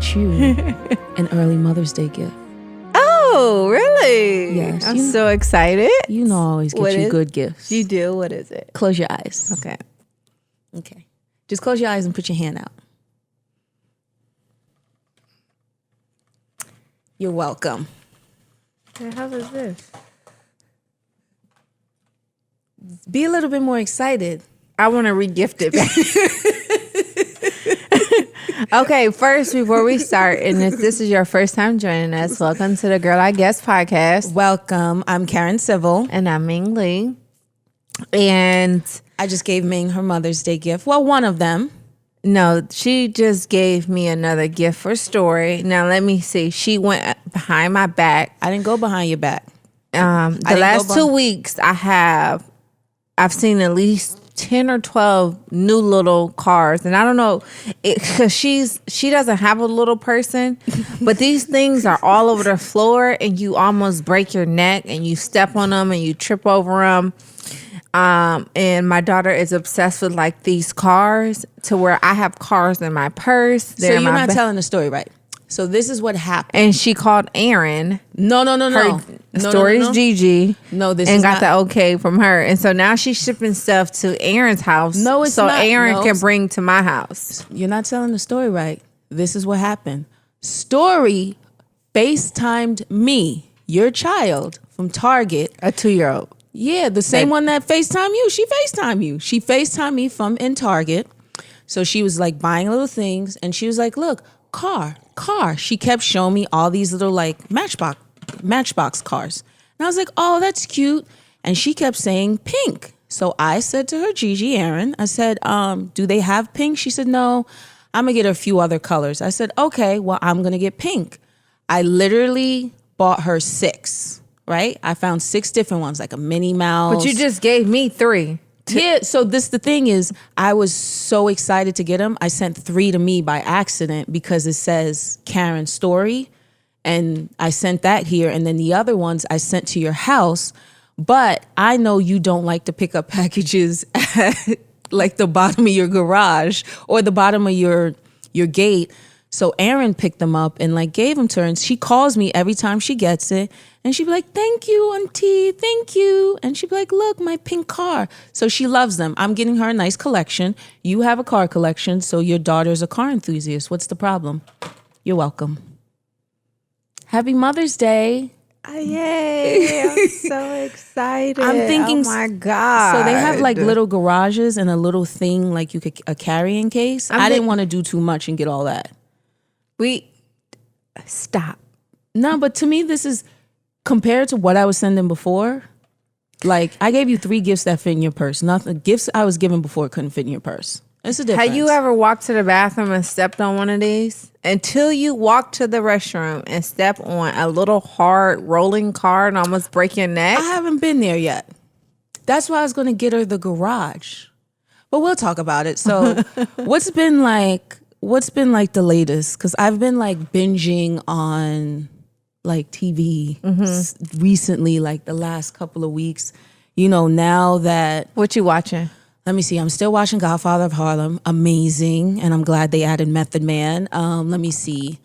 get you an early Mother's Day gift. Oh, really? Yes. I'm so excited. You know I always get you good gifts. You do? What is it? Close your eyes. Okay. Just close your eyes and put your hand out. You're welcome. The hell is this? Be a little bit more excited. I want to re-gift it back. Okay, first, before we start, and if this is your first time joining us, welcome to the Girl I Guess podcast. Welcome. I'm Karen Civil. And I'm Ming Lee. And I just gave Ming her Mother's Day gift. Well, one of them. no, she just gave me another gift for Story. Now, let me see. She went behind my back. I didn't go behind your back. The last 2 weeks, I've seen at least 10 or 12 new little cars, and I don't know, because she doesn't have a little person, but these things are all over the floor, and you almost break your neck, and you step on them, and you trip over them. And my daughter is obsessed with like these cars, to where I have cars in my purse. So you're not telling the story right. So this is what happened. And she called Aaron. No. Story's Gigi. No, this and is got not, the okay from her. And so now she's shipping stuff to Aaron's house. No, it's so not. Aaron No. can bring to my house. You're not telling the story right. This is what happened. Story FaceTimed me, your child, from Target. A 2-year-old. Yeah, the same one that FaceTimed you. She FaceTimed you. She FaceTimed me from in Target. So she was like buying little things, and she was like, look, car. She kept showing me all these little like matchbox cars. And I was like, oh, that's cute. And she kept saying pink. So I said to her, Gigi, Aaron, I said, do they have pink? She said, no, I'm gonna get a few other colors. I said, okay, well, I'm gonna get pink. I literally bought her 6, right? I found 6 different ones, like a Minnie Mouse. But you just gave me 3. Yeah, so the thing is, I was so excited to get them. I sent 3 to me by accident because it says Karen Story, and I sent that here, and then the other ones I sent to your house. But I know you don't like to pick up packages at like the bottom of your garage or the bottom of your gate. So Aaron picked them up and like gave them to her, and she calls me every time she gets it, and she'd be like, thank you, auntie, thank you. And she'd be like, look, my pink car. So she loves them. I'm getting her a nice collection. You have a car collection, so your daughter's a car enthusiast. What's the problem? You're welcome. Happy Mother's Day. Yay, I'm so excited. I'm thinking, oh my God. So they have like little garages and a little thing like you could, a carrying case. I didn't want to do too much and get all that. Stop. No, but to me, this is compared to what I was sending before. Like I gave you 3 gifts that fit in your purse. Nothing gifts I was given before couldn't fit in your purse. It's a difference. Have you ever walked to the bathroom and stepped on one of these? Until you walk to the restroom and step on a little hard rolling car and almost break your neck? I haven't been there yet. That's why I was going to get her the garage. But we'll talk about it. So what's been like the latest? Because I've been like binging on like TV recently, like the last couple of weeks. You know, now that... What you watching? Let me see. I'm still watching Godfather of Harlem. Amazing. And I'm glad they added Method Man. Let me see.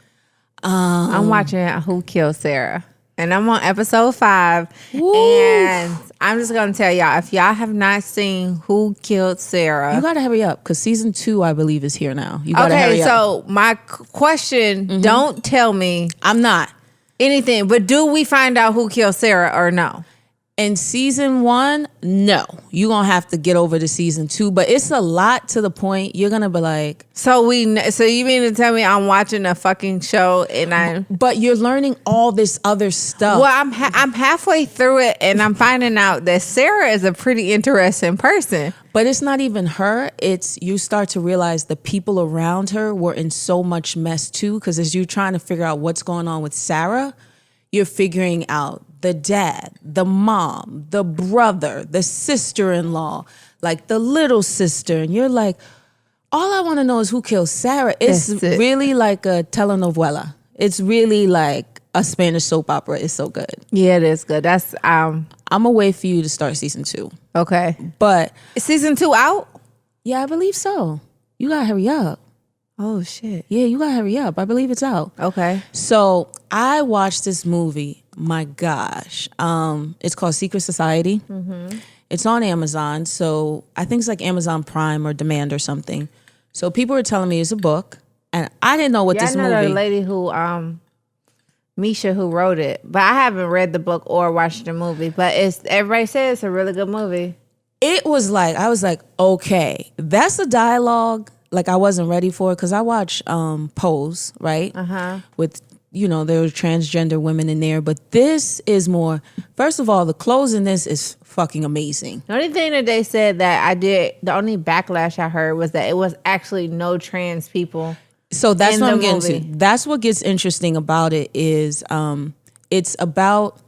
I'm watching Who Killed Sarah. And I'm on episode 5. Woo. And I'm just going to tell y'all, if y'all have not seen Who Killed Sarah. You got to hurry up because season 2, I believe, is here now. You got to hurry up. So my question, don't tell me. I'm not. Anything, but do we find out who killed Sarah or no? In season 1, no. You're going to have to get over to season 2. But it's a lot to the point you're going to be like... So you mean to tell me I'm watching a fucking show and But you're learning all this other stuff. Well, I'm halfway through it and I'm finding out that Sarah is a pretty interesting person. But it's not even her. It's you start to realize the people around her were in so much mess too. Because as you're trying to figure out what's going on with Sarah, you're figuring out the dad, the mom, the brother, the sister-in-law, like the little sister. And you're like, all I want to know is who killed Sarah. It's really like a telenovela. It's really like a Spanish soap opera. It's so good. Yeah, it is good. That's I'm gonna wait for you to start season 2. Okay. But is season 2 out? Yeah, I believe so. You gotta hurry up. Oh shit. Yeah, you gotta hurry up. I believe it's out. Okay. So I watched this movie. My gosh. It's called Secret Society. It's on Amazon. So I think it's like Amazon Prime or Demand or something. So people were telling me it's a book. And I didn't know what this I know movie. the lady who Misha who wrote it, but I haven't read the book or watched the movie. But everybody says it's a really good movie. It was like, I was like, okay, that's the dialogue. Like I wasn't ready for it because I watched Pose, right? With, there were transgender women in there. But this is more, first of all, the clothes in this is fucking amazing. The only thing that they said that the only backlash I heard was that it was actually no trans people. So that's what I'm getting to. That's what gets interesting about it is it's about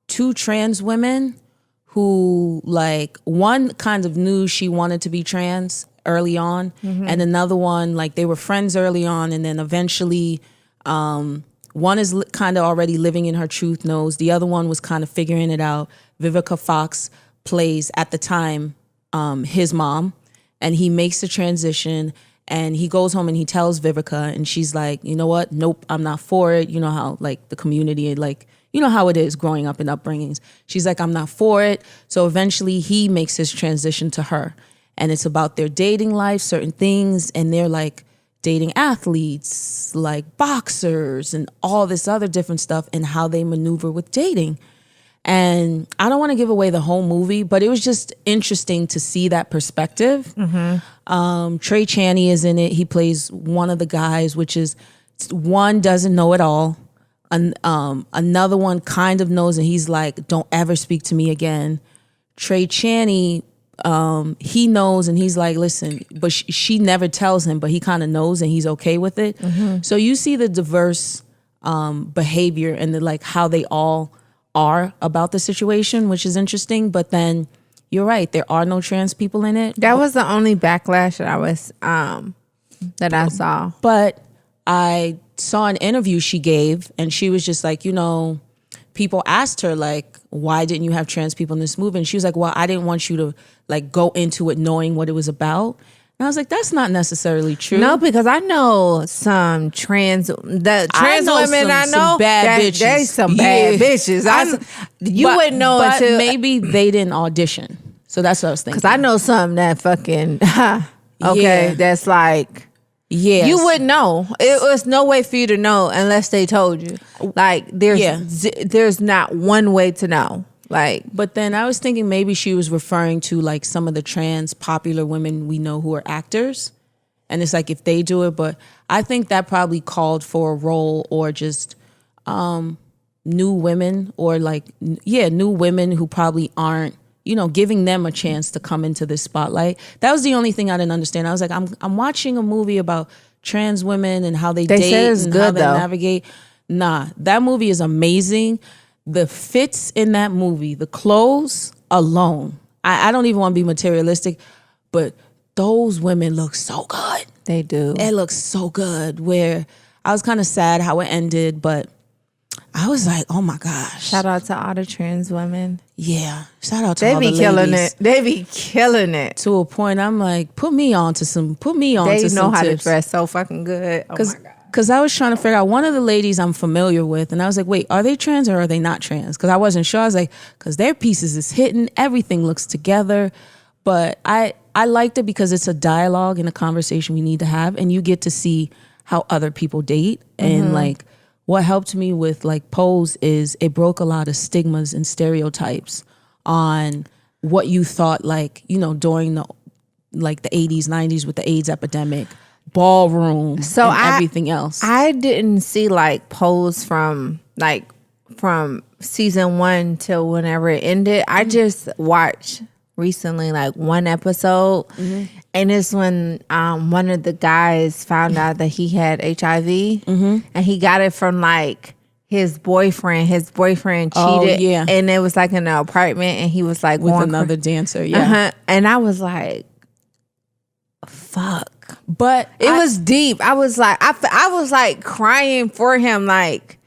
two trans women who, like, one kind of knew she wanted to be trans early on, and another one, like, they were friends early on, and then eventually one is kind of already living in her truth knows. The other one was kind of figuring it out. Vivica Fox plays, at the time, his mom, and he makes the transition. And he goes home and he tells Vivica, and she's like, you know what? Nope, I'm not for it. You know how, like, the community, like, you know how it is growing up in upbringings. She's like, I'm not for it. So eventually he makes his transition to her. And it's about their dating life, certain things. And they're like dating athletes, like boxers and all this other different stuff, and how they maneuver with dating. And I don't want to give away the whole movie, but it was just interesting to see that perspective. Trey Chaney is in it. He plays one of the guys, which is, one doesn't know it all. Another one kind of knows, and he's like, don't ever speak to me again. Trey Chaney, he knows, and he's like, listen, but she never tells him, but he kind of knows, and he's okay with it. So you see the diverse behavior and the, like, how they all are about the situation, which is interesting. But then you're right, there are no trans people in it. That was the only backlash that I saw. But I saw an interview she gave, and she was just like, people asked her, like, why didn't you have trans people in this movie? And she was like, well, I didn't want you to, like, go into it knowing what it was about. And I was like, that's not necessarily true. No, because I know some trans women I know, some bad bitches. They some bad bitches. You wouldn't know but until maybe they didn't audition. So that's what I was thinking. Because I know some that fucking that's like, yes. You wouldn't know. It was no way for you to know unless they told you. Like there's not one way to know. Like, but then I was thinking maybe she was referring to, like, some of the trans popular women we know who are actors, and it's like if they do it. But I think that probably called for a role, or just new women, or like new women who probably aren't, giving them a chance to come into this spotlight. That was the only thing I didn't understand. I was like, I'm watching a movie about trans women and how they date and how they navigate. Nah, that movie is amazing. The fits in that movie, the clothes alone. I don't even want to be materialistic, but those women look so good. They do. It looks so good. Where I was kind of sad how it ended, but I was like, oh my gosh. Shout out to all the trans women. Yeah. Shout out to all the ladies. They be killing it. They be killing it. To a point, I'm like, put me on to some tips. They know how to dress so fucking good. Oh my God. Because I was trying to figure out, one of the ladies I'm familiar with, and I was like, wait, are they trans or are they not trans? Because I wasn't sure. I was like, because their pieces is hitting, everything looks together. But I liked it because it's a dialogue and a conversation we need to have, and you get to see how other people date. And like, what helped me with, like, Pose is it broke a lot of stigmas and stereotypes on what you thought, like, during the 80s, 90s with the AIDS epidemic, ballroom, and everything else. I didn't see, like, Pose from season 1 till whenever it ended. I just watched recently, like, one episode, and it's when one of the guys found out that he had HIV, and he got it from, like, his boyfriend. His boyfriend cheated, and it was, like, in an apartment, and he was, like, with another dancer, and I was like, fuck. But it was deep. I was like, I was like crying for him, like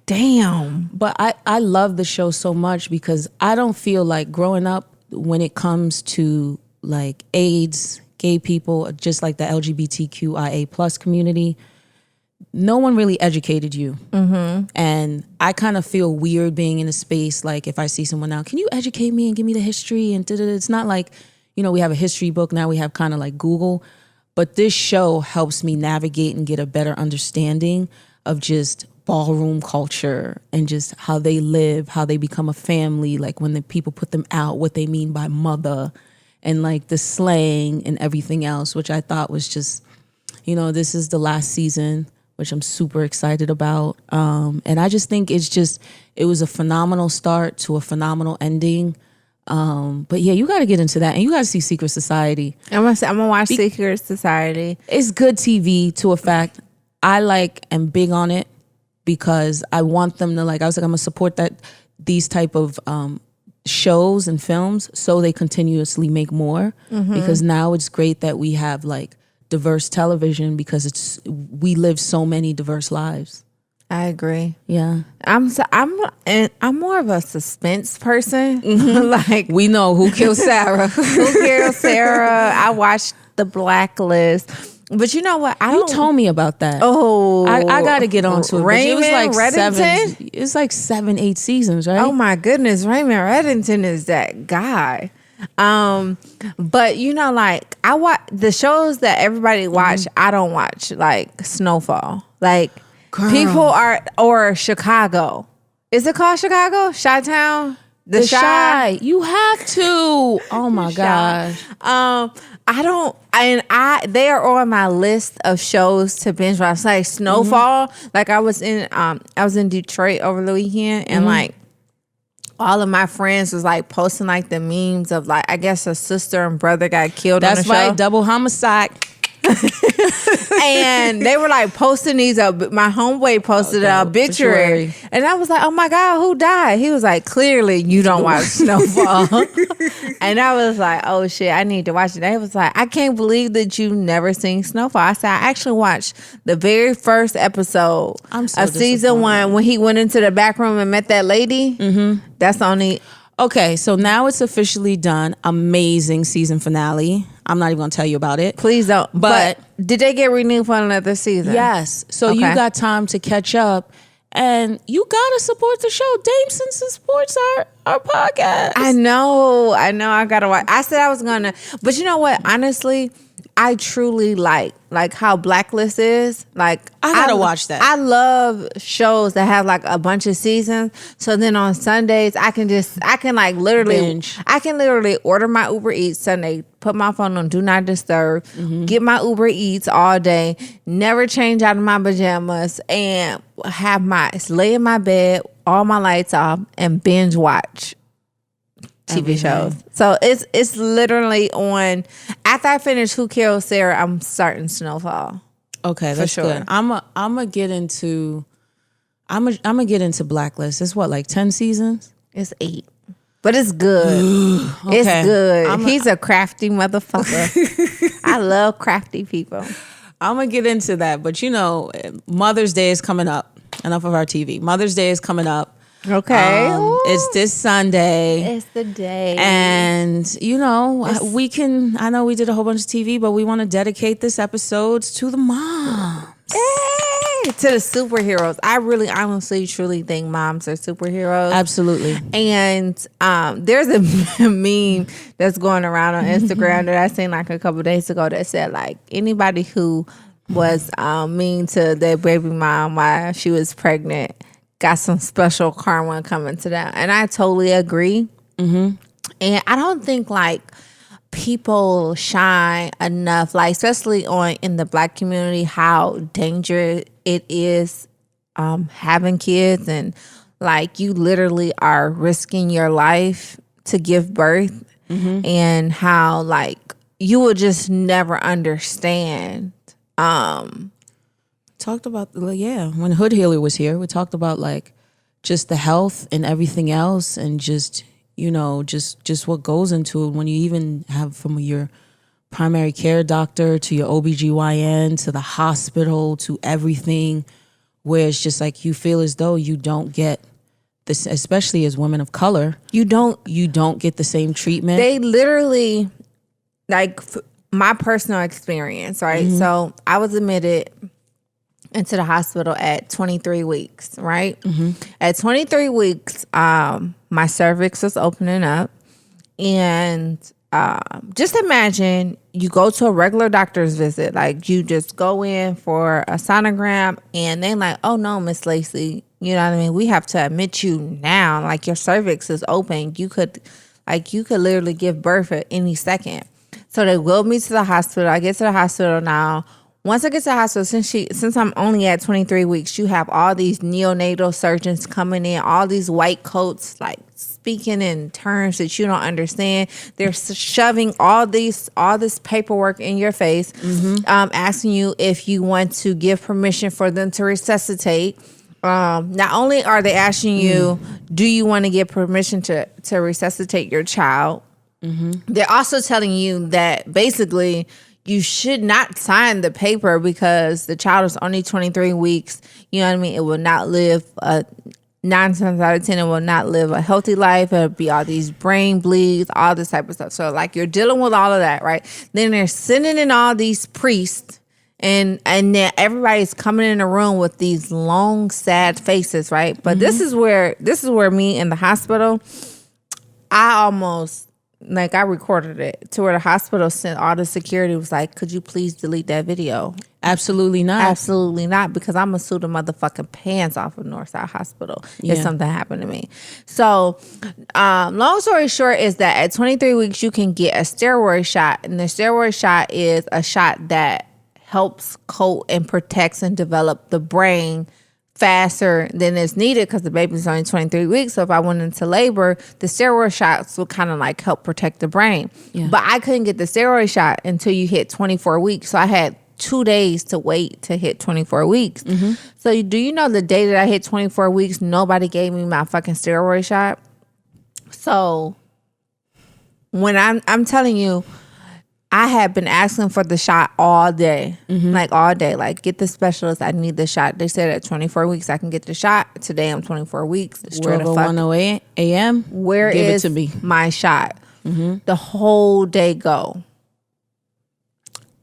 damn. But I love the show so much because I don't feel like growing up, when it comes to, like, AIDS, gay people, just like the LGBTQIA plus community, no one really educated you. And I kind of feel weird being in a space like if I see someone now, can you educate me and give me the history? And it's not like, we have a history book now, we have kind of like Google, but this show helps me navigate and get a better understanding of just ballroom culture and just how they live, how they become a family, like when the people put them out, what they mean by mother, and like the slang and everything else, which I thought was just, this is the last season, which I'm super excited about. And I just think it was a phenomenal start to a phenomenal ending. But yeah, you got to get into that, and you got to see Secret Society. I'm gonna watch Secret Society. It's good TV to a fact. I am big on it because I want them to I'm gonna support these type of shows and films so they continuously make more, because now it's great that we have diverse television because we live so many diverse lives. I agree. Yeah, I'm more of a suspense person. We know who killed Sarah. Who killed Sarah? I watched The Blacklist, but you know what? You told me about that. Oh, I got to get onto it. Raymond it was Reddington. It's 7-8 seasons, right? Oh my goodness, Raymond Reddington is that guy. But I watch the shows that everybody watch. I don't watch, like Snowfall. Girl. People or Chicago. Is it called Chicago? Chi-Town? The Chi? You have to. Oh my gosh. They are on my list of shows to binge watch. Like Snowfall. I was in Detroit over the weekend, and all of my friends was posting the memes of I guess a sister and brother got killed. That's on the right, show. double homicide. And they were posting these up. My homeboy posted an obituary, and I was like, "Oh my God, who died?" He was like, "Clearly, you don't watch Snowfall." And I was like, "Oh shit, I need to watch it." They was like, "I can't believe that you never seen Snowfall." I said, "I actually watched the very first episode of season 1 when he went into the back room and met that lady." That's only. Okay, so now it's officially done. Amazing season finale. I'm not even going to tell you about it. Please don't. But did they get renewed for another season? Yes. So you got time to catch up, and you got to support the show. Dame Simpson supports our podcast. I know. I got to watch. I said I was going to. But you know what? Honestly, I truly like how Blacklist is. I gotta watch that. I love shows that have a bunch of seasons. So then on Sundays I can literally binge. I can literally order my Uber Eats Sunday, put my phone on Do Not Disturb, get my Uber Eats all day, never change out of my pajamas, and lay in my bed, all my lights off, and binge watch TV shows. So it's literally on. After I finish Who Killed Sarah, I'm starting Snowfall. Okay, that's sure. good. I'm gonna get into Blacklist. It's what 10 seasons? It's 8, but it's good. Okay. It's good. He's a crafty motherfucker. I love crafty people. I'm gonna get into that, but Mother's Day is coming up. Enough of our TV. Mother's Day is coming up. Okay. It's this Sunday. It's the day. And, I know we did a whole bunch of TV, but we want to dedicate this episode to the moms. Hey, to the superheroes. I really, honestly, truly think moms are superheroes. Absolutely. And there's a meme that's going around on Instagram that I seen a couple of days ago that said, anybody who was mean to their baby mom while she was pregnant got some special karma coming to them. And I totally agree. And I don't think people shine enough, especially in the Black community, how dangerous it is having kids, and you literally are risking your life to give birth, and how you will just never understand. Talked about when Hood Healer was here, we talked about just the health and everything else, and just just what goes into it when you even have from your primary care doctor to your OBGYN to the hospital to everything, where it's just you feel as though you don't get this, especially as women of color, you don't get the same treatment. They literally my personal experience, right? So I was admitted into the hospital at 23 weeks, right? At 23 weeks, my cervix was opening up. And just imagine you go to a regular doctor's visit. Like, you just go in for a sonogram and they're like, oh no, Miss Lacey, you know what I mean? We have to admit you now. Like, your cervix is open. You could literally give birth at any second. So they wheeled me to the hospital. I get to the hospital now. Once I get to the hospital, since I'm only at 23 weeks, you have all these neonatal surgeons coming in, all these white coats, like speaking in terms that you don't understand. They're shoving all this paperwork in your face, asking you if you want to give permission for them to resuscitate. Not only are they asking you, do you want to give permission to resuscitate your child? They're also telling you that basically you should not sign the paper because the child is only 23 weeks. You know what I mean? It will not live 9 times out of 10, it will not live a healthy life. It'll be all these brain bleeds, all this type of stuff. So like, you're dealing with all of that, right? Then they're sending in all these priests, and then everybody's coming in the room with these long, sad faces, right? But this is where me in the hospital, I almost, like, I recorded it to where the hospital sent all the security, was like, could you please delete that video? Absolutely not. Absolutely not, because I'm going to sue the motherfucking pants off of Northside Hospital if something happened to me. So, long story short is that at 23 weeks, you can get a steroid shot. And the steroid shot is a shot that helps coat and protects and develop the brain faster than is needed because the baby's only 23 weeks. So if I went into labor, the steroid shots would kind of like help protect the brain. Yeah. But I couldn't get the steroid shot until you hit 24 weeks. So I had 2 days to wait to hit 24 weeks. So do you know the day that I hit 24 weeks, nobody gave me my fucking steroid shot? So when I'm telling you, I had been asking for the shot all day, like all day, like, get the specialist. I need the shot. They said at 24 weeks I can get the shot. Today I'm 24 weeks. It's 12:01 a.m. Where Give is it to me. My shot? The whole day go.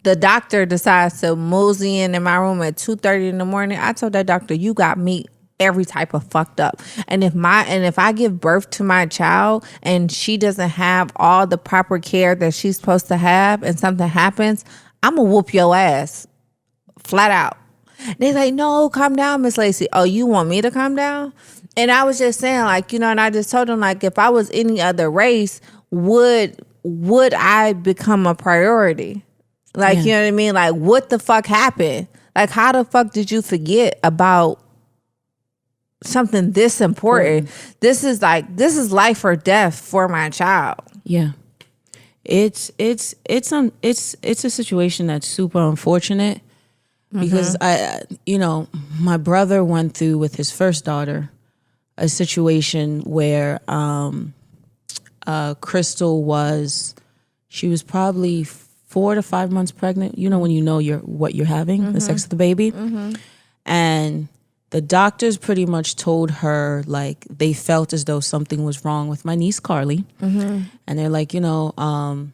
The doctor decides to mosey in my room at 2:30 in the morning. I told that doctor, you got me every type of fucked up. And if I give birth to my child and she doesn't have all the proper care that she's supposed to have and something happens, I'm gonna whoop your ass flat out. They're like, no, calm down, Miss Lacey. Oh, you want me to calm down? And I was just saying, like, you know, and I just told them, like, if I was any other race, would I become a priority? Like, you know what I mean? Like, what the fuck happened? Like, how the fuck did you forget about something this important? This is life or death for my child. Yeah. It's a situation that's super unfortunate because my brother went through with his first daughter a situation where Crystal she was probably 4 to 5 months pregnant. You know, when you know what you're having, the sex of the baby. And the doctors pretty much told her, like, they felt as though something was wrong with my niece Carly. And they're like, given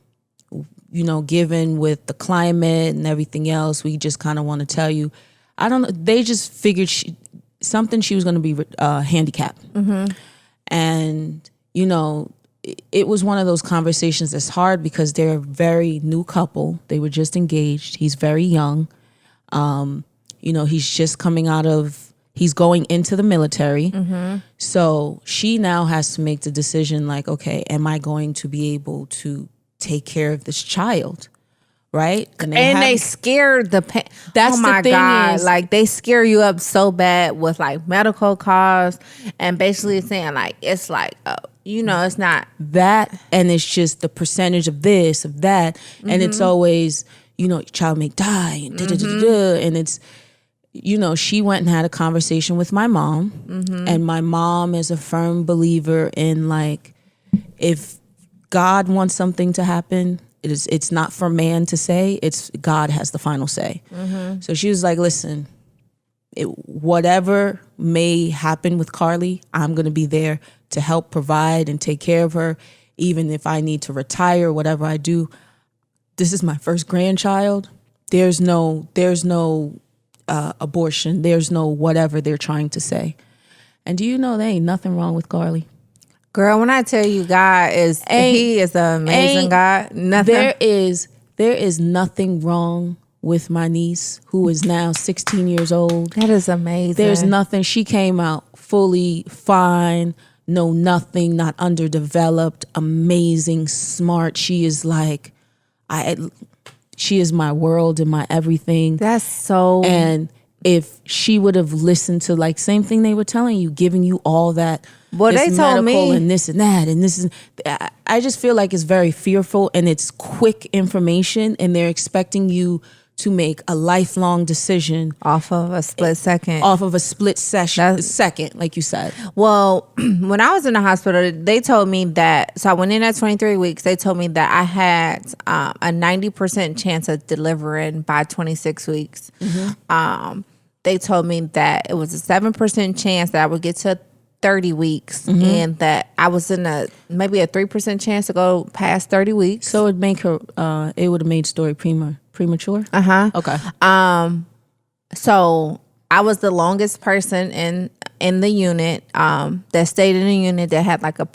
with the climate and everything else, we just kind of want to tell you. I don't know. They just figured she was going to be handicapped. And, it was one of those conversations that's hard because they're a very new couple. They were just engaged. He's very young. He's just he's going into the military. So she now has to make the decision, like, okay, am I going to be able to take care of this child? Right? And they scared the pain. That's oh my the thing God. is, like, they scare you up so bad with like medical costs and basically saying like, it's like, it's not that, and it's just the percentage of this, of that, and it's always, your child may die, and and it's, she went and had a conversation with my mom, and my mom is a firm believer in, like, if God wants something to happen, it's not for man to say, it's God has the final say. So she was like, listen, whatever may happen with Carly, I'm going to be there to help provide and take care of her. Even if I need to retire, whatever I do, this is my first grandchild. There's no abortion. There's no whatever they're trying to say. And do you know there ain't nothing wrong with Carly? Girl, when I tell you he is an amazing God. Nothing. There is nothing wrong with my niece, who is now 16 years old. That is amazing. There's nothing. She came out fully fine. No, nothing, not underdeveloped, amazing, smart. She is like, she is my world and my everything. That's so. And if she would have listened to, like, same thing they were telling you, giving you all that, well, they told me, and this and that, and this is, I just feel like it's very fearful and it's quick information, and they're expecting you to make a lifelong decision off of a split second. Second, like you said. Well, when I was in the hospital, they told me that, so I went in at 23 weeks. They told me that I had a 90% chance of delivering by 26 weeks. Mm-hmm. They told me that it was a 7% chance that I would get to 30 weeks, mm-hmm. and that I was in maybe a 3% chance to go past 30 weeks. So it would have made story premature? Uh-huh. Okay. So I was the longest person in the unit that stayed in the unit that had like a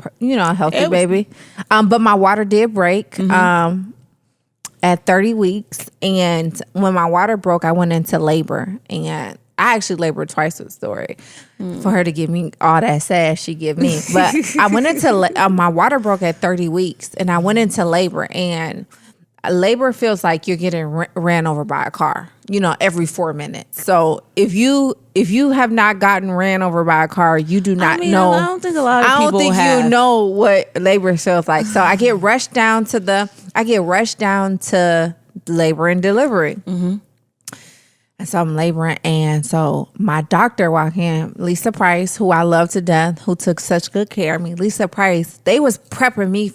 healthy baby. But my water did break at 30 weeks, and when my water broke, I went into labor, and I actually labored twice with Story for her to give me all that sass she give me. But I went into my water broke at 30 weeks, and I went into labor, and labor feels like you're getting ran over by a car, every 4 minutes. So if you have not gotten ran over by a car, you do not know. I don't think a lot of people have. You know what labor feels like. So I get rushed down to labor and delivery. Mm-hmm. And so I'm laboring, and so my doctor walked in, Lisa Price, who I love to death, who took such good care of me. Lisa Price, they was prepping me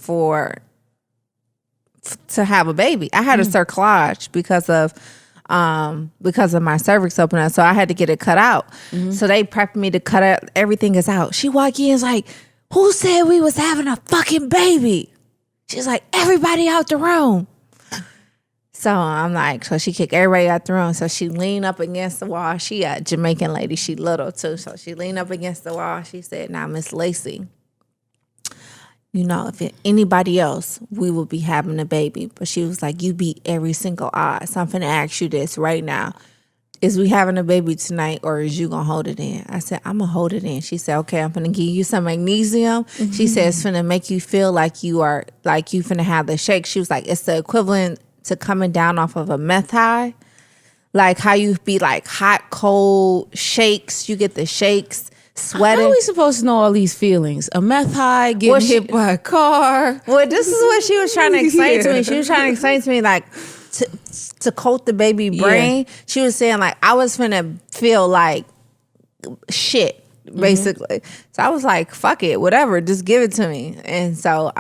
to have a baby. I had a cerclage because of my cervix opening up, so I had to get it cut out. Mm-hmm. So they prepped me to cut out. Everything is out. She walked in, is like, "Who said we was having a fucking baby?" She's like, "Everybody out the room." So I'm like, so she kicked everybody out the room. So she leaned up against the wall. She a Jamaican lady. She little too. So she leaned up against the wall. She said, "Now, Miss Lacey, if anybody else, we would be having a baby." But she was like, "You beat every single odd. So I'm finna ask you this right now. Is we having a baby tonight, or is you gonna hold it in?" I said, "I'm gonna hold it in." She said, "Okay, I'm finna give you some magnesium." Mm-hmm. She said, "It's finna make you feel like you finna have the shake." She was like, "It's the equivalent to coming down off of a meth high. Like how you be like hot, cold shakes. You get the shakes, sweating." How are we supposed to know all these feelings? A meth high, getting hit by a car. Well, this is what she was trying to explain to me. She was trying to explain to me, like, to coat the baby brain. Yeah. She was saying, like, I was finna feel like shit, basically. Mm-hmm. So I was like, fuck it, whatever, just give it to me. And so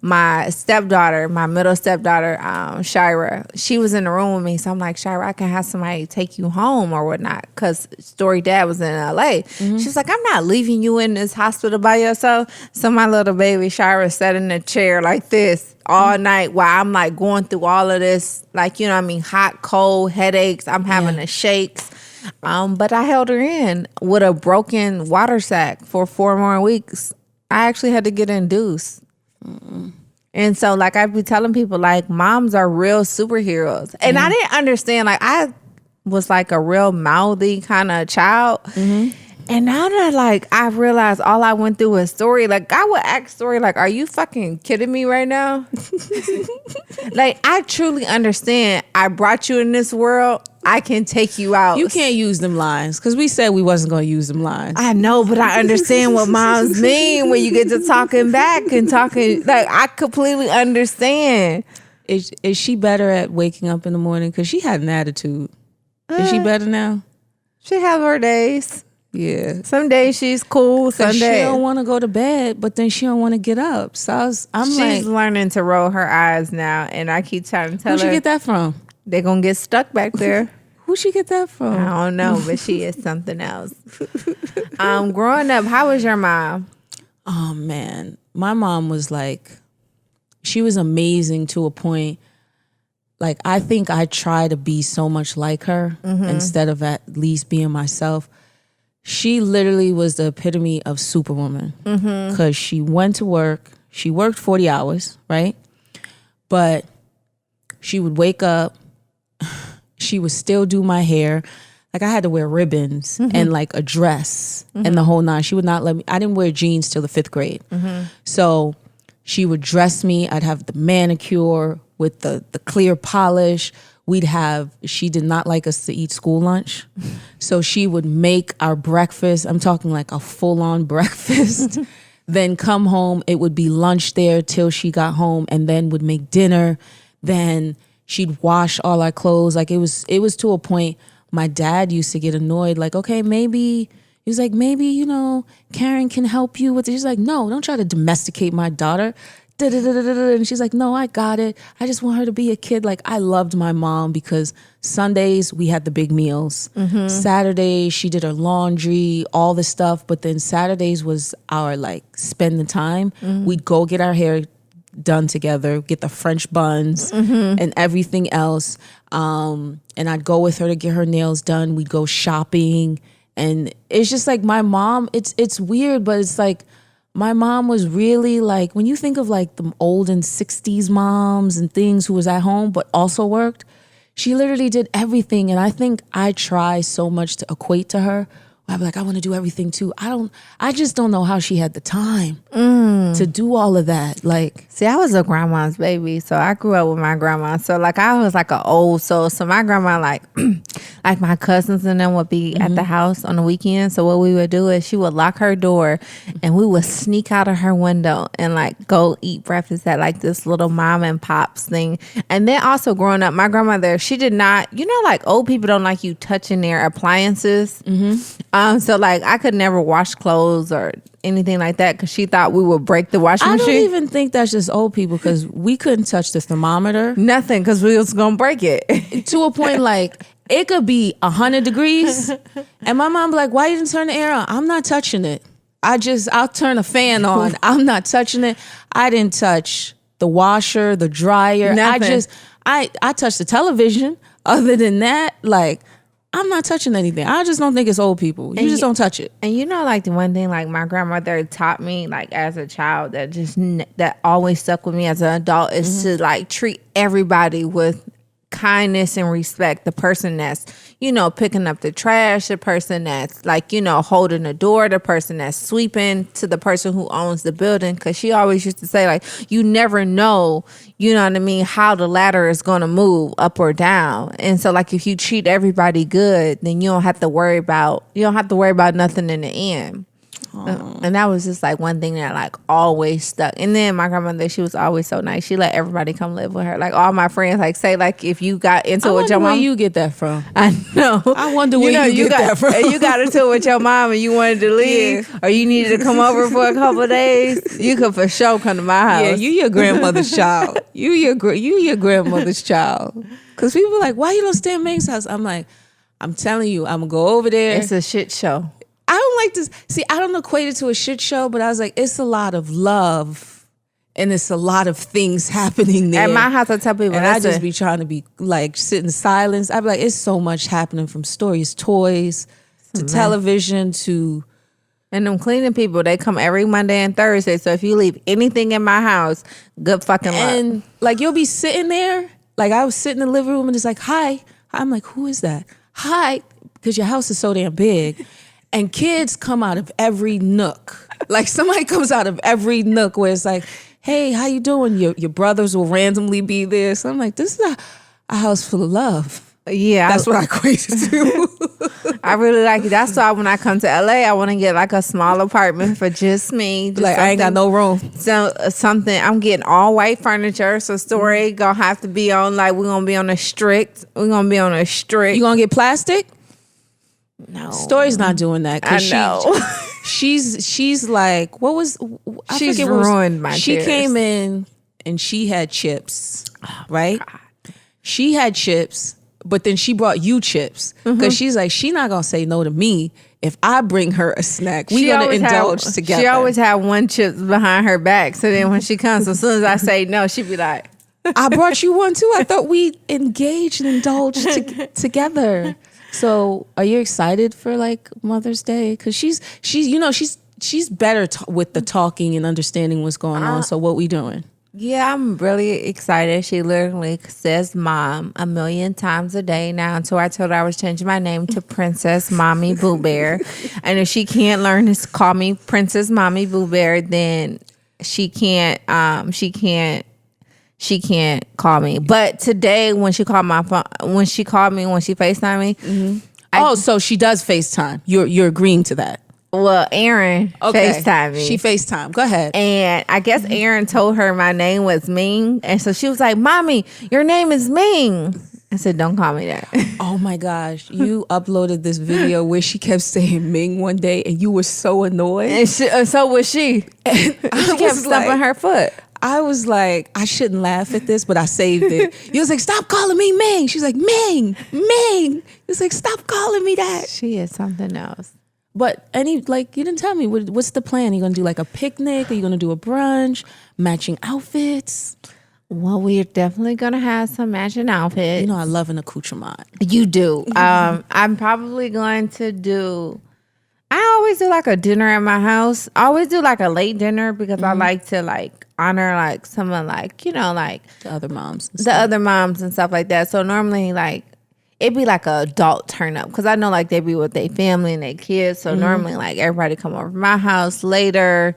my middle stepdaughter, Shira, she was in the room with me. So I'm like, "Shira, I can have somebody take you home or whatnot," because Story dad was in LA. Mm-hmm. She's like, "I'm not leaving you in this hospital by yourself." So my little baby Shira sat in a chair like this all night while I'm like going through all of this, like, hot, cold, headaches. I'm having the shakes. But I held her in with a broken water sac for 4 more weeks. I actually had to get induced. Mm-mm. And so, like, I'd be telling people, like, moms are real superheroes. And I didn't understand, like, I was like a real mouthy kind of child. Mm-hmm. And now that, like, I realized all I went through was Story, like, I would ask Story, like, "Are you fucking kidding me right now?" Like, I truly understand. I brought you in this world. I can take you out. You can't use them lines, because we said we wasn't going to use them lines. I know, but I understand what moms mean when you get to talking back and talking. Like, I completely understand. Is she better at waking up in the morning? Because she had an attitude. Is she better now? She have her days. Yeah. Some days she's cool. Some days she don't want to go to bed, but then she don't want to get up. So she's learning to roll her eyes now, and I keep trying to tell her. Where'd she get that from? They're going to get stuck back there. Who'd she get that from? I don't know, but she is something else. Growing up, how was your mom? Oh, man. My mom was like, she was amazing to a point. like, I think I try to be so much like her instead of at least being myself. She literally was the epitome of Superwoman because she went to work. She worked 40 hours, right? But she would wake up. She would still do my hair. Like, I had to wear ribbons and like a dress and the whole nine. She would not let me. I didn't wear jeans till the 5th grade. So she would dress me. I'd have the manicure with the clear polish. She did not like us to eat school lunch. So she would make our breakfast. I'm talking like a full-on breakfast. Then come home. It would be lunch there till she got home, and then would make dinner. Then she'd wash all our clothes. Like, it was to a point my dad used to get annoyed. Like, okay, maybe, he was like, maybe, Karen can help you with it. She's like, no, don't try to domesticate my daughter. And she's like, no, I got it. I just want her to be a kid. Like, I loved my mom because Sundays we had the big meals. Saturdays she did her laundry, all the stuff. But then Saturdays was our like spend the time. We'd go get our hair done together, get the French buns and everything else. And I'd go with her to get her nails done. We'd go shopping. And it's just like my mom, it's weird, but it's like, my mom was really like, when you think of like the olden 60s moms and things who was at home but also worked, she literally did everything. And I think I try so much to equate to her. I'm like, I want to do everything too. I just don't know how she had the time to do all of that. Like, see, I was a grandma's baby, so I grew up with my grandma. So like, I was like an old soul. So my grandma, like, like my cousins and them would be at the house on the weekend. So what we would do is she would lock her door, and we would sneak out of her window and like go eat breakfast at like this little mom and pops thing. And then also growing up, my grandmother, she did not, like old people don't like you touching their appliances. So like I could never wash clothes or anything like that because she thought we would break the washing machine. I don't even think that's just old people because we couldn't touch the thermometer. Nothing, because we was gonna break it. To a point like it could be 100 degrees and my mom be like, why you didn't turn the air on? I'm not touching it. I'll turn a fan on. I'm not touching it. I didn't touch the washer, the dryer. Nothing. I touched the television. Other than that, like, I'm not touching anything. I just don't think it's old people. You just don't touch it. And like the one thing like my grandmother taught me like as a child that always stuck with me as an adult is to like treat everybody with kindness and respect. The person that's, picking up the trash, the person that's like, holding the door, the person that's sweeping, to the person who owns the building. Cause she always used to say like, you never know, you know what I mean, how the ladder is going to move up or down. And so like, if you treat everybody good, then you don't have to worry about nothing in the end. And that was just like one thing that like always stuck. And then my grandmother, she was always so nice. She let everybody come live with her. Like all my friends, like say like if you got into it with your mom. Where you get that from? I know. I wonder where you get that from. And you got into it with your mom and you wanted to leave, or you needed to come over for a couple of days. You could for sure come to my house. Yeah, you your grandmother's child. You your grandmother's child. Because people are like, why you don't stay in Ming's house? I'm like, I'm telling you, I'm gonna go over there. It's a shit show. I don't like this. See, I don't equate it to a shit show, but I was like, it's a lot of love and it's a lot of things happening there. At my house, I tell people, and I just be trying to be like sit in silence. I'd be like, it's so much happening, from stories, toys, to television, to. And them cleaning people, they come every Monday and Thursday. So if you leave anything in my house, good fucking luck. And like you'll be sitting there, like I was sitting in the living room and it's like, hi. I'm like, who is that? Hi, because your house is so damn big. And kids come out of every nook. Like somebody comes out of every nook where it's like, hey, how you doing? Your brothers will randomly be there. So I'm like, this is a house full of love. Yeah. That's what I equate it to. I really like it. That's why when I come to LA, I want to get like a small apartment for just me. Just like I ain't got no room. So something, I'm getting all white furniture. So Story gonna have to be on, like we're gonna be on a strict. You gonna get plastic? No. Story's not doing that. I know. She's like, what was? She's ruined my She chairs. came in and she had chips, right? She had chips, but then she brought you chips because she's like, she not gonna say no to me if I bring her a snack. We gonna indulge together. She always had one chip behind her back, so then when she comes, as soon as I say no, she be like, I brought you one too. I thought we engaged and indulged together. So, are you excited for like Mother's Day? Because she's better with the talking and understanding what's going on. So, what we doing? Yeah, I'm really excited. She literally says "mom" a million times a day now. Until I told her I was changing my name to Princess Mommy Boo Bear, and if she can't learn to call me Princess Mommy Boo Bear, then she can't. She can't call me. But today, when she called my phone, when she FaceTimed me, so she does FaceTime. You're agreeing to that. Well, Aaron FaceTimed me. She FaceTime. Go ahead. And I guess Aaron told her my name was Ming. And so she was like, "Mommy, your name is Ming." I said, "Don't call me that." Oh my gosh. You uploaded this video where she kept saying Ming one day and you were so annoyed. And so was she. And she kept stumping her foot. I was like, I shouldn't laugh at this, but I saved it. You was like, "Stop calling me Ming." She's like, "Ming, Ming." It's like, "Stop calling me that." She is something else. But you didn't tell me, what's the plan? Are you going to do like a picnic? Are you going to do a brunch? Matching outfits? Well, we're definitely going to have some matching outfits. You know, I love an accoutrement. You do. I'm probably going to do, I always do like a dinner at my house. I always do like a late dinner because I like to like honor like someone like, like The other moms. And stuff like that. So normally like, it'd be like an adult turn up because I know like they be with their family and their kids. So normally like everybody come over to my house later.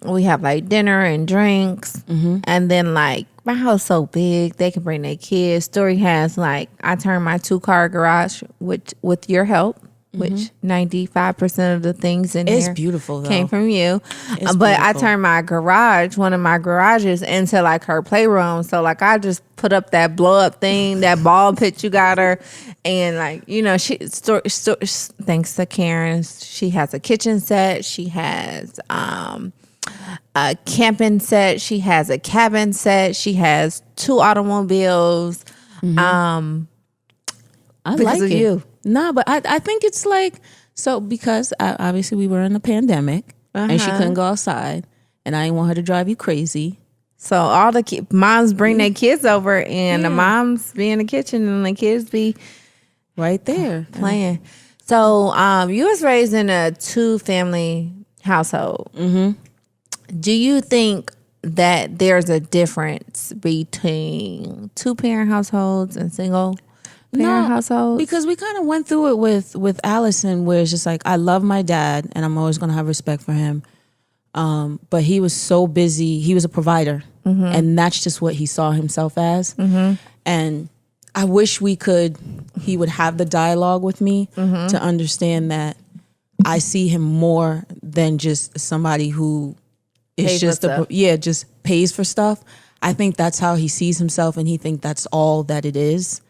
We have like dinner and drinks. And then like my house so big, they can bring their kids. Story has like, I turned my 2-car garage with your help, which 95% of the things in It's here beautiful though. came from you. It's But I beautiful. turned one of my garages into like her playroom. So like I just put up that blow up thing, that ball pit you got her. And like, she thanks to Karen, she has a kitchen set. She has a camping set. She has a cabin set. She has 2 automobiles. I Because like of it. you. No, but I think it's like, so because obviously we were in a pandemic and she couldn't go outside and I didn't want her to drive you crazy. So all the moms bring their kids over and the moms be in the kitchen and the kids be Right there. playing. So you was raised in a 2-family household. Do you think that there's a difference between 2-parent households and single parent households? Because we kind of went through it with Allison, where it's just like, I love my dad and I'm always going to have respect for him. But he was so busy. He was a provider. And that's just what he saw himself as. And I wish he would have the dialogue with me to understand that I see him more than just somebody who is just pays for stuff. I think that's how he sees himself, and he think that's all that it is.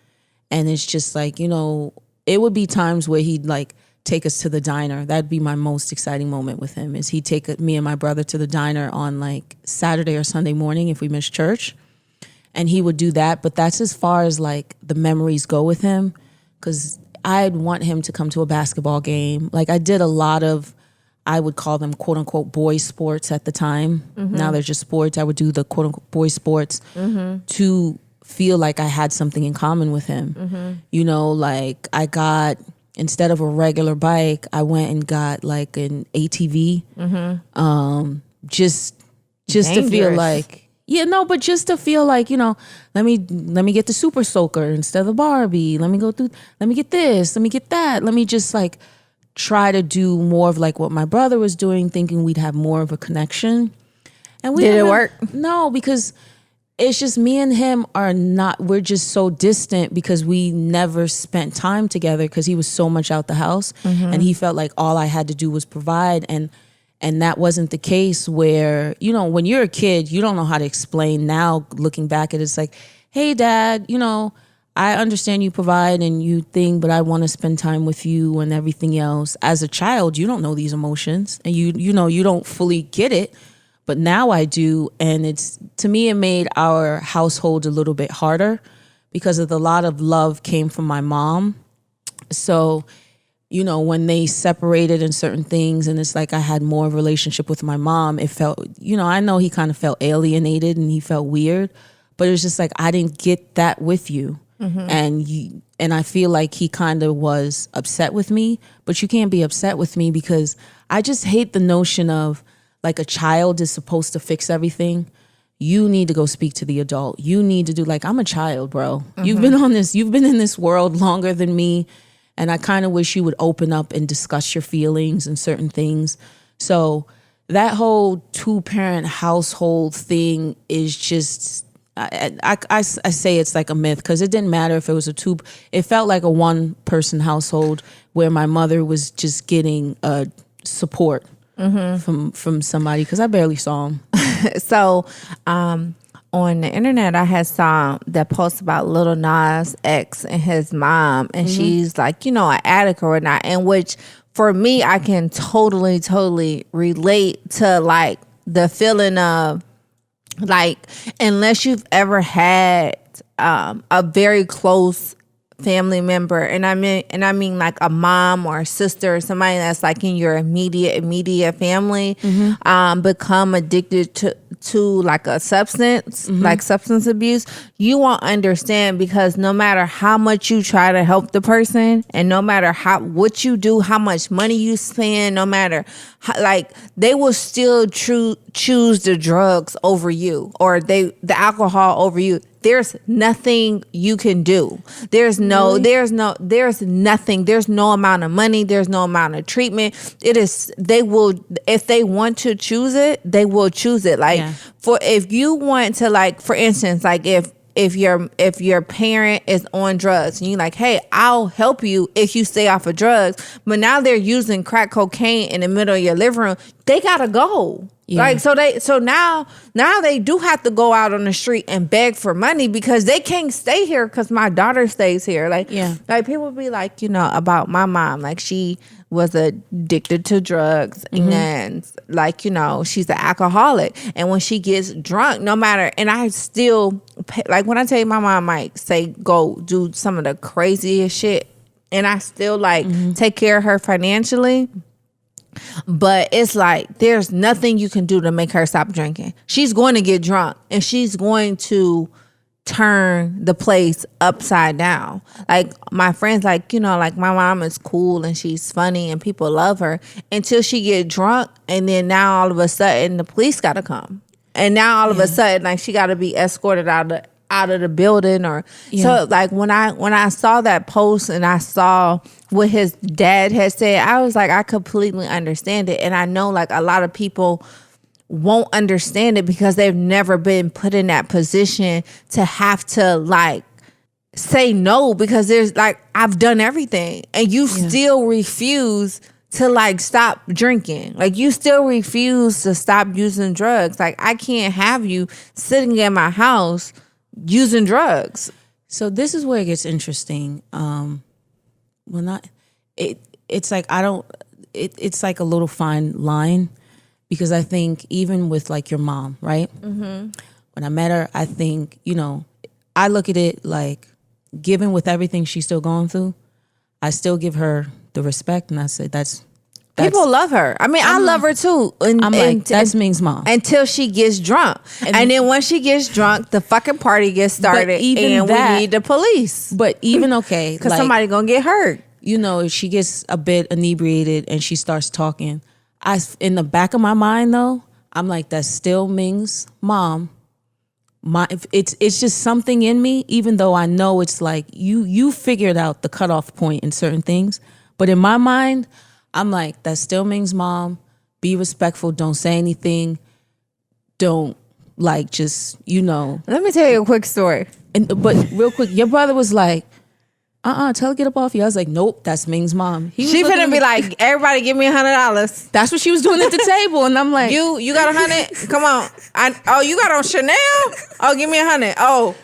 And it's just like, it would be times where he'd like take us to the diner. That'd be my most exciting moment with him, is he'd take me and my brother to the diner on like Saturday or Sunday morning if we missed church. And he would do that. But that's as far as like the memories go with him, because I'd want him to come to a basketball game. Like I did a lot of, I would call them quote unquote boy sports at the time. Now they're just sports. I would do the quote unquote boy sports to feel like I had something in common with him. Like I got, instead of a regular bike, I went and got like an ATV. Just to feel like, but just to feel like, let me get the Super Soaker instead of the Barbie. Let me get this, let me get that. Let me just like try to do more of like what my brother was doing, thinking we'd have more of a connection. And Did it work? No, because it's just me and him we're just so distant because we never spent time together because he was so much out the house and he felt like all I had to do was provide. And that wasn't the case where, when you're a kid, you don't know how to explain. Now, looking back at it, it's like, hey, Dad, I understand you provide and you think, but I want to spend time with you and everything else. As a child, you don't know these emotions and you don't fully get it. But now I do. And to me, it made our household a little bit harder because of the lot of love came from my mom. So, when they separated in certain things and it's like I had more of a relationship with my mom, it felt, I know he kind of felt alienated and he felt weird. but it was just like, I didn't get that with you. And I feel like he kind of was upset with me, but you can't be upset with me because I just hate the notion of like a child is supposed to fix everything. You need to go speak to the adult. You need to do, like, I'm a child, bro. You've been in this world longer than me. And I kind of wish you would open up and discuss your feelings and certain things. So that whole 2-parent household thing is just, I say it's like a myth, because it didn't matter if it was it felt like a 1-person household where my mother was just getting support from somebody, because I barely saw him. So on the internet, I had saw that post about Lil Nas X and his mom, and she's like, an addict or not, and which for me, I can totally relate to like the feeling of like, unless you've ever had a very close family member, and I mean like a mom or a sister or somebody that's like in your immediate family, become addicted to like a substance, like substance abuse, you won't understand, because no matter how much you try to help the person, and no matter what you do, how much money you spend, no matter how, like, they will still choose the drugs over you, or the alcohol over you. There's nothing you can do. There's nothing. There's no amount of money. There's no amount of treatment. They will, if they want to choose it, they will choose it. Like, if you want to, like, for instance, like if your parent is on drugs and you're like, hey, I'll help you if you stay off of drugs, but now they're using crack cocaine in the middle of your living room, they gotta go. Yeah. Like, so now they do have to go out on the street and beg for money, because they can't stay here because my daughter stays here. Like, like people be like, about my mom, like she was addicted to drugs, and like, she's an alcoholic, and when she gets drunk, no matter, and I still like, when I tell you, my mom might say go do some of the craziest shit, and I still like take care of her financially. But it's like, there's nothing you can do to make her stop drinking. She's going to get drunk, and she's going to turn the place upside down. Like, my friends, like, like, my mom is cool and she's funny and people love her, until she get drunk, and then now all of a sudden the police gotta come, and now all of a sudden, like, she gotta be escorted out of the building, or so. Like, when I saw that post and I saw what his dad had said, I was like, I completely understand it. And I know, like, a lot of people won't understand it because they've never been put in that position to have to, like, say no, because there's like, I've done everything, and you still refuse to, like, stop drinking. Like, you still refuse to stop using drugs. Like, I can't have you sitting in my house using drugs. So this is where it gets interesting. It's like, it's like a little fine line, because I think even with like your mom, right? When I met her, I think, I look at it like, given with everything she's still going through, I still give her the respect, and I say that's people love her. I mean, I love her too. And I'm like, that's Ming's mom. Until she gets drunk. And then when she gets drunk, the fucking party gets started, and we need the police. But even, okay. Because somebody gonna get hurt. If she gets a bit inebriated and she starts talking, in the back of my mind, though, I'm like, that's still Ming's mom. It's just something in me, even though I know it's like, you figured out the cutoff point in certain things. But in my mind, I'm like, that's still Ming's mom. Be respectful. Don't say anything. Don't, like, just, Let me tell you a quick story. But real quick, your brother was like, tell her to get up off you. I was like, nope, that's Ming's mom. She finna be like, everybody give me $100. That's what she was doing at the table. And I'm like, you got 100? Come on. You got on Chanel? Oh, give me 100. Oh,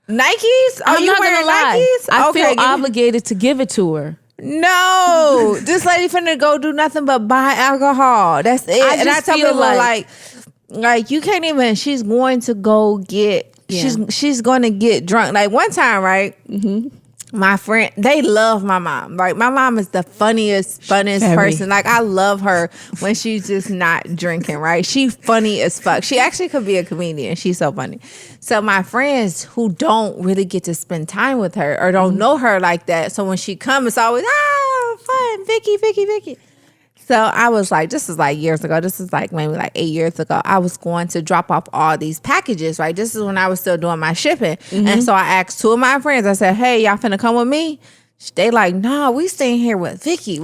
Nikes? I'm you not wearing gonna lie. Nikes? I feel obligated to give it to her. No, this lady finna go do nothing but buy alcohol. That's it. I tell people like you can't even. She's going to go get. She's going to get drunk. Like, one time, right? My friend, they love my mom. Like, my mom is the funniest person. Like, I love her when she's just not drinking, right? She funny as fuck. She actually could be a comedian. She's so funny. So my friends who don't really get to spend time with her or don't know her like that, so when she comes, it's always, fun, Vicky. So I was like, this is like years ago. This is like maybe like 8 years ago. I was going to drop off all these packages, right? This is when I was still doing my shipping. And so I asked 2 of my friends, I said, hey, y'all finna come with me? They like, nah, we staying here with Vicky.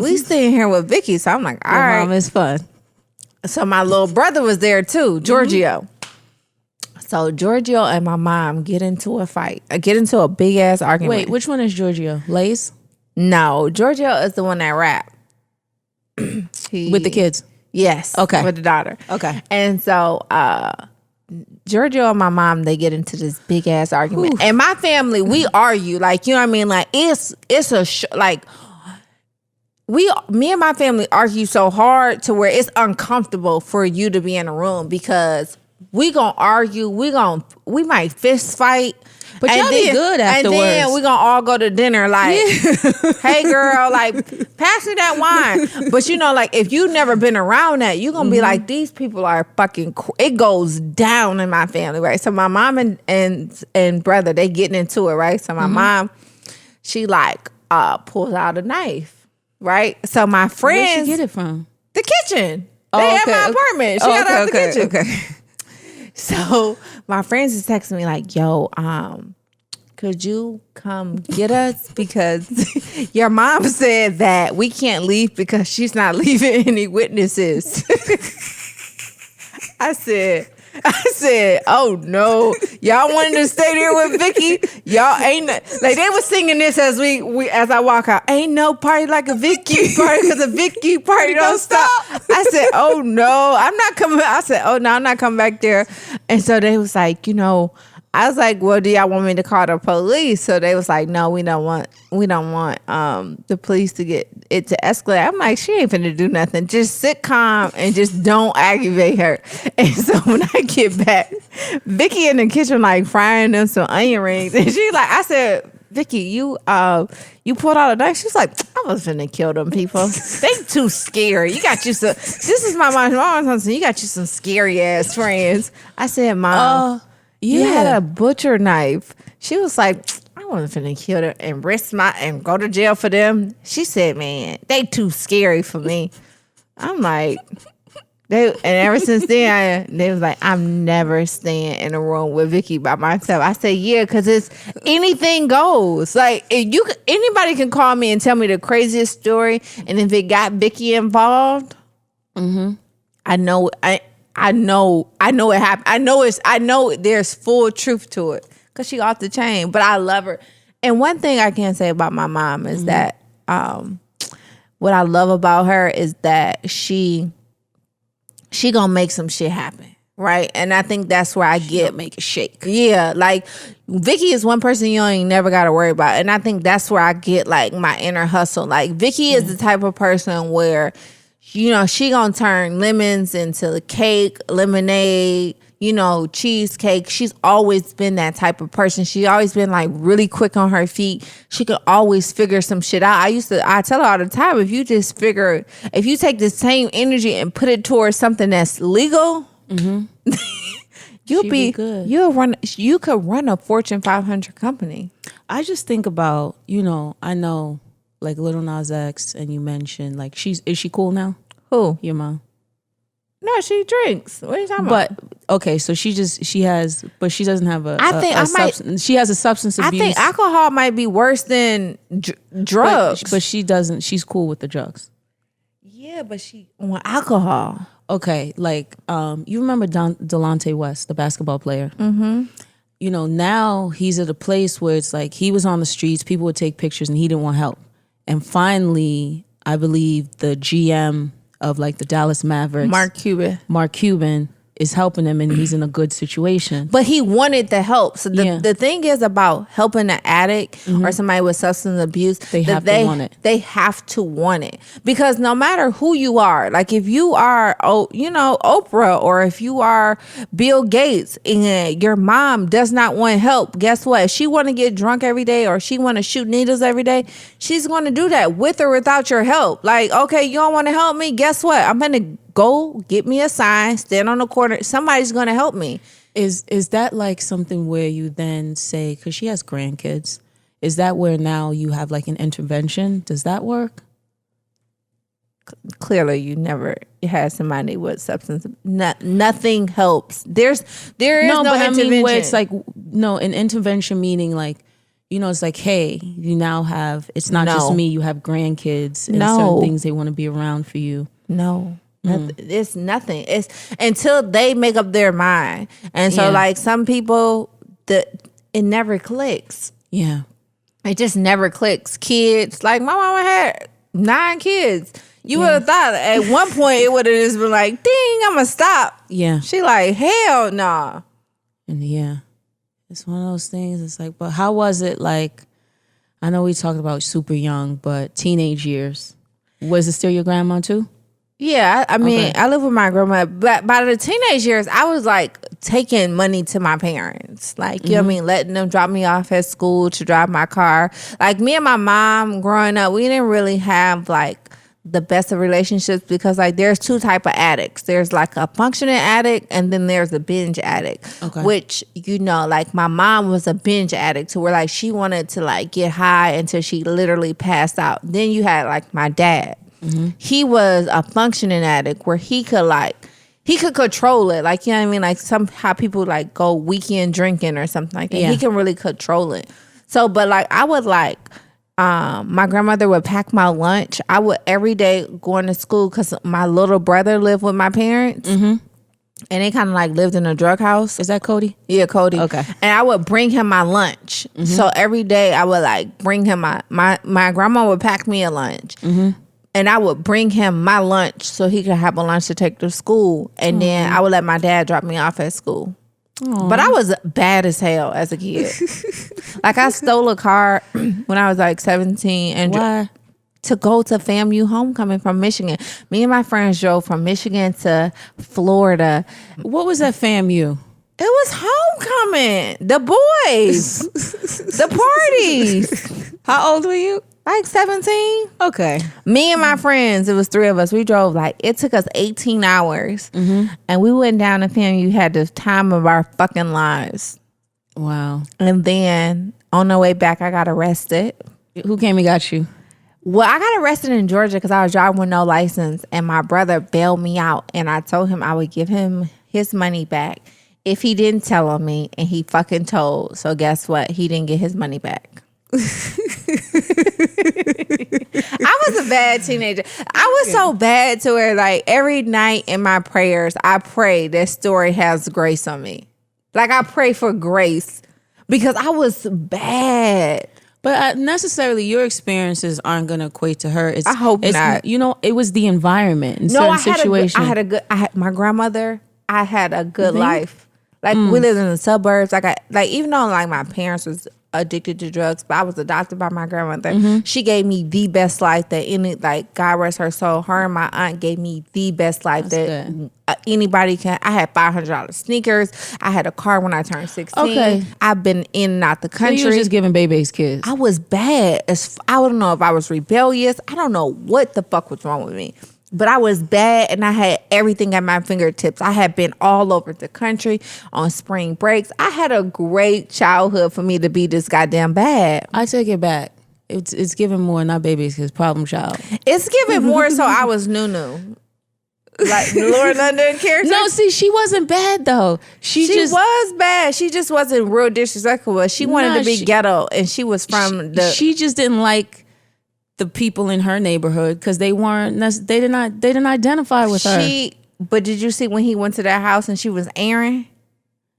So I'm like, all right. Mom is fun. So my little brother was there too, Giorgio. So Giorgio and my mom get into a fight. Get into a big ass argument. Wait, which one is Giorgio? Lace? No, Giorgio is the one that rap. With the kids? Yes. Okay. With the daughter. Okay. And so Giorgio and my mom, they get into this big ass argument. And my family, we argue. Like, you know what I mean? Like, it's like, me and my family argue so hard to where it's uncomfortable for you to be in a room because we gonna argue. We might fist fight. But y'all be good afterwards. And then we gonna all go to dinner like, hey girl, like, pass me that wine. But you know, like, if you never been around that, you gonna be like, these people are fucking, it goes down in my family, right? So my mom and brother, they getting into it, right? So my mom, she like pulls out a knife, right? So my friends. Where'd she get it from? The kitchen. They at my apartment. She got out the kitchen. Okay. So my friends is texting me like, yo, could you come get us? Because your mom said that we can't leave because she's not leaving any witnesses. I said, oh no, y'all wanted to stay there with Vicky? Y'all ain't like, they was singing this as as I walk out. Ain't no party like a Vicky party because a Vicky party don't stop. I said, oh no, I'm not coming. I said, oh no, I'm not coming back there. And so they was like, you know, I was like, well, do y'all want me to call the police? So they was like, no, we don't want the police to get it to escalate. I'm like, she ain't finna do nothing. Just sit calm and just don't aggravate her. And so when I get back, Vicky in the kitchen like frying them some onion rings. And she like, I said, Vicky, you pulled out a knife. She's like, I was finna kill them people. They too scary. You got you some, this is my mom's you got you some scary ass friends. I said, Mom, you had a butcher knife. She was like, I wasn't finna kill her and and go to jail for them. She said, man, they too scary for me. I'm like, and ever since then, they was like, I'm never staying in a room with Vicky by myself. I said, yeah, because it's anything goes. Like, if anybody can call me and tell me the craziest story, and if it got Vicky involved, I know it happened. I know there's full truth to it because she off the chain, but I love her. And one thing I can say about my mom is that what I love about her is that she gonna make some shit happen, right? And I think that's where I get make it shake. Yeah, like Vicky is one person you ain't never got to worry about, and I think that's where I get like my inner hustle. Like Vicky is the type of person where, you know, she gonna turn lemons into cake, lemonade, you know, cheesecake. She's always been that type of person. She always been like really quick on her feet. She could always figure some shit out. I tell her all the time, if you take the same energy and put it towards something that's legal, you'll be good. You could run a Fortune 500 company. I just think about, you know, I know like Lil Nas X, and you mentioned like is she cool now? Who? Your mom? No, she drinks. What are you talking about? But okay, so she doesn't have she has a substance abuse. I think alcohol might be worse than drugs. But she doesn't. She's cool with the drugs. Yeah, but she on alcohol. Okay, like you remember Delonte West, the basketball player? Mm-hmm. You know, now he's at a place where it's like he was on the streets, people would take pictures, and he didn't want help. And finally, I believe the GM of like the Dallas Mavericks, Mark Cuban, is helping him and he's in a good situation. But he wanted the help. So the thing is about helping an addict or somebody with substance abuse, they have to want it. They have to want it. Because no matter who you are, like if you are, Oprah, or if you are Bill Gates and your mom does not want help, guess what? If she want to get drunk every day or she want to shoot needles every day, she's going to do that with or without your help. Like, okay, you don't want to help me? Guess what? I'm going to go get me a sign, stand on the corner. Somebody's going to help me. Is that like something where you then say, because she has grandkids, is that where now you have like an intervention? Does that work? Clearly, you never had somebody with substance. Nothing helps. There is no but intervention. I mean, where it's like, no, an intervention meaning like, it's like, hey, you now have, it's not just me, you have grandkids and certain things they want to be around for you. No. It's nothing. It's until they make up their mind. And so like some people, it never clicks. Yeah. It just never clicks. Kids, like my mama had 9 kids. You would have thought at one point it would have just been like, ding, I'm going to stop. Yeah. She like, hell nah. And it's one of those things. It's like, but how was it like, I know we talked about super young, but teenage years. Was it still your grandma too? Yeah, I mean, I live with my grandma, but by the teenage years, I was like taking money to my parents. Like, you know what I mean? Letting them drop me off at school to drive my car. Like me and my mom growing up, we didn't really have like the best of relationships because like there's 2 type of addicts. There's like a functioning addict and then there's a binge addict, which, like my mom was a binge addict to where like she wanted to like get high until she literally passed out. Then you had like my dad. He was a functioning addict where he could control it. Like, you know what I mean? Like how people like go weekend drinking or something like that. Yeah. He can really control it. So, but like I would like, my grandmother would pack my lunch. I would every day going to school because my little brother lived with my parents. And they kind of like lived in a drug house. Is that Cody? Yeah, Cody. Okay. And I would bring him my lunch. So every day I would like bring him my grandma would pack me a lunch. And I would bring him my lunch so he could have a lunch to take to school. And then I would let my dad drop me off at school. But I was bad as hell as a kid. Like I stole a car when I was like 17. And why? To go to FAMU homecoming from Michigan. Me and my friends drove from Michigan to Florida. What was that FAMU? It was homecoming. The boys. The parties. How old were you? Like 17. Okay. Me and my friends, it was 3 of us. We drove it took us 18 hours. And we went down to FAMU. You had the time of our fucking lives. Wow. And then on the way back, I got arrested. Who came and got you? Well, I got arrested in Georgia because I was driving with no license. And my brother bailed me out. And I told him I would give him his money back if he didn't tell on me. And he fucking told. So guess what? He didn't get his money back. I was a bad teenager. I was so bad to where like every night in my prayers, I pray that Story has grace on me. Like I pray for grace because I was bad. But necessarily your experiences aren't going to equate to her. I hope not. It was the environment in certain situations. I had my grandmother. I had a good life. Like we lived in the suburbs. Even though like my parents was addicted to drugs, but I was adopted by my grandmother. She gave me the best life that God rest her soul. Her and my aunt gave me the best life anybody can. I had $500 sneakers. I had a car when I turned 16. Okay. I've been in and out the country. So you were just giving baby's kids. I was bad. I don't know if I was rebellious. I don't know what the fuck was wrong with me. But I was bad and I had everything at my fingertips. I had been all over the country on spring breaks. I had a great childhood for me to be this goddamn bad. I take it back. It's giving more, not babies, because problem child. It's giving more so I was Nunu. Like Laura London character. No, see, she wasn't bad though. She was bad. She just wasn't real disrespectful. She wanted to be ghetto and she was from she just didn't like the people in her neighborhood because they didn't identify with her. But did you see when he went to that house and she was Aaron?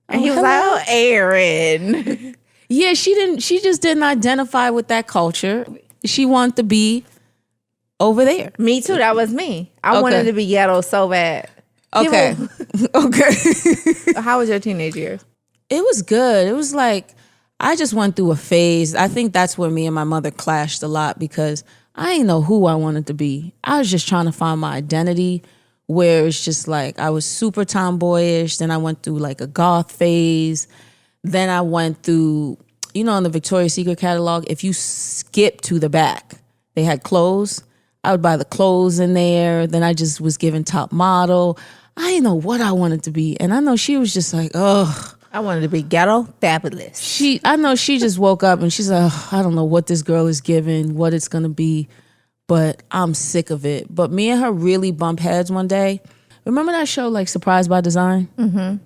And he was like, oh, Aaron. Yeah, she just didn't identify with that culture. She wanted to be over there. Me too. That was me. I wanted to be ghetto so bad. Okay. Okay. How was your teenage years? It was good. It was like, I just went through a phase. I think that's where me and my mother clashed a lot because I didn't know who I wanted to be. I was just trying to find my identity, where it's just like I was super tomboyish. Then I went through like a goth phase. Then I went through, in the Victoria's Secret catalog, if you skip to the back, they had clothes. I would buy the clothes in there. Then I just was given top model. I didn't know what I wanted to be. And I know she was just like, ugh. I wanted to be ghetto fabulous. I know she just woke up and she's like, I don't know what this girl is giving, what it's going to be, but I'm sick of it. But me and her really bump heads one day. Remember that show, like Surprised by Design? Mm-hmm.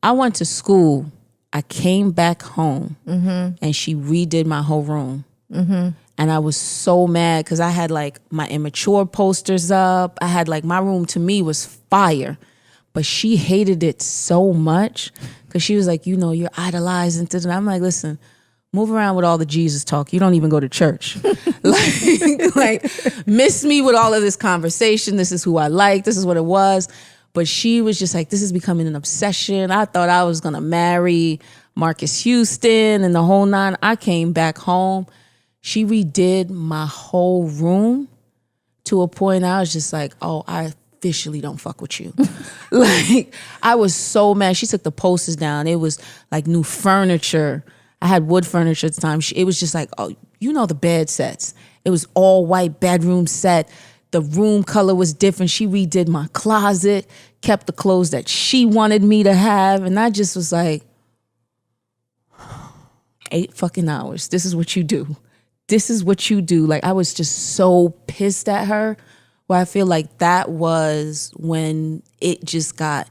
I went to school. I came back home and she redid my whole room. Mm-hmm. And I was so mad because I had like my immature posters up. I had like, my room to me was fire. But she hated it so much because she was like, you're idolizing. And I'm like, listen, move around with all the Jesus talk. You don't even go to church. like, miss me with all of this conversation. This is who I like. This is what it was. But she was just like, this is becoming an obsession. I thought I was going to marry Marcus Houston and the whole nine. I came back home. She redid my whole room to a point I was just like, oh, I officially don't fuck with you. Like, I was so mad. She took the posters down. It was like new furniture. I had wood furniture at the time. It was just like, oh, the bed sets. It was all white bedroom set. The room color was different. She redid my closet, kept the clothes that she wanted me to have. And I just was like, 8 fucking hours. This is what you do. This is what you do. Like, I was just so pissed at her, where I feel like that was when it just got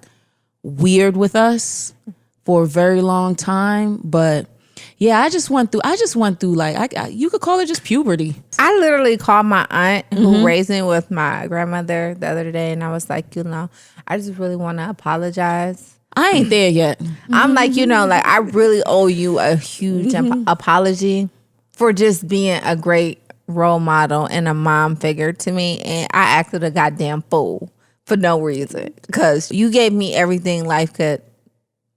weird with us for a very long time. But yeah, I just went through like, you could call it just puberty. I literally called my aunt who raised me with my grandmother the other day, and I was like, I just really want to apologize. I ain't there yet. I'm like, like I really owe you a huge apology for just being a great role model and a mom figure to me, and I acted a goddamn fool for no reason because you gave me everything life could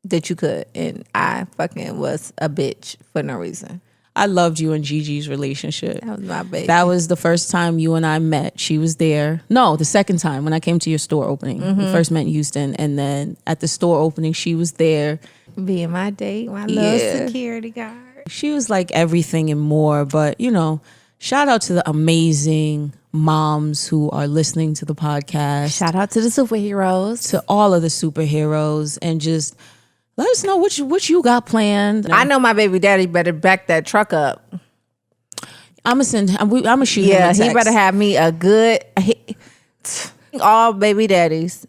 that you could, and I fucking was a bitch for no reason. I loved you and Gigi's relationship. That was my baby. That was the first time you and I met. She was there. No, the second time when I came to your store opening. We first met in Houston, and then at the store opening, she was there. Being my date, my little security guard. She was like everything and more, but shout out to the amazing moms who are listening to the podcast. Shout out to the superheroes. To all of the superheroes, and just let us know what you got planned. I know my baby daddy better back that truck up. I'm gonna shoot him a text. He better have me a good. All baby daddies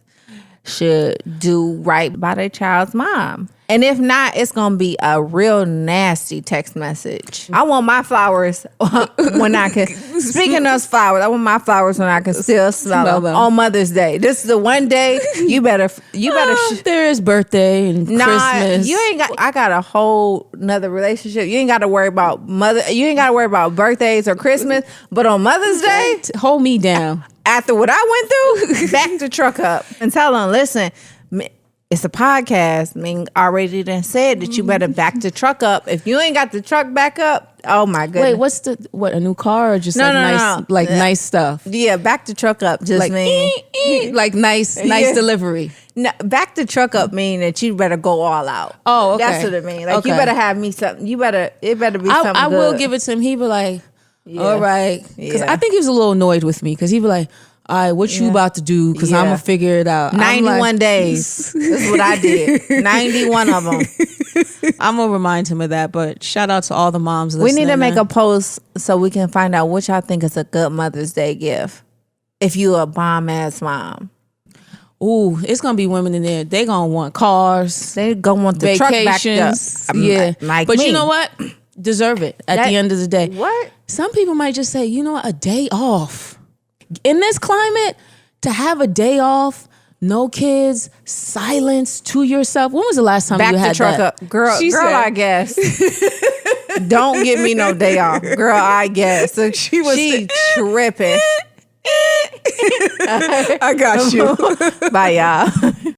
should do right by their child's mom. And if not, it's going to be a real nasty text message. I want my flowers when I can. Speaking of flowers, I want my flowers when I can still smell them on Mother's Day. This is the one day you better. There is birthday and Christmas. You ain't got. I got a whole nother relationship. You ain't got to worry about You ain't got to worry about birthdays or Christmas. But on Mother's Day, hold me down. After what I went through, back the truck up and tell them, listen. It's a podcast. Ming already done said that you better back the truck up. If you ain't got the truck back up, oh my goodness. Wait, a new car or just nice stuff? Yeah, back the truck up just like, mean like nice delivery. No, back the truck up mean that you better go all out. Oh, okay. That's what it means. Like you better have me something. It better be something good. I will give it to him. He be like, all right. Because I think he was a little annoyed with me because he be like, all right, what you about to do? Because I'm going to figure it out. 91 days. This is what I did. 91 of them. I'm going to remind him of that. But shout out to all the moms listening. We need to make a post so we can find out what y'all think is a good Mother's Day gift. If you a bomb-ass mom. Ooh, it's going to be women in there. They going to want cars. They going to want the vacations. Truck backed up. Yeah. But me. You know what? Deserve it at the end of the day. What? Some people might just say, a day off. In this climate, to have a day off, no kids, silence to yourself. When was the last time you had truck that? Up. Girl, I guess. Don't give me no day off. Girl, I guess. So she tripping. I got you. Bye, y'all.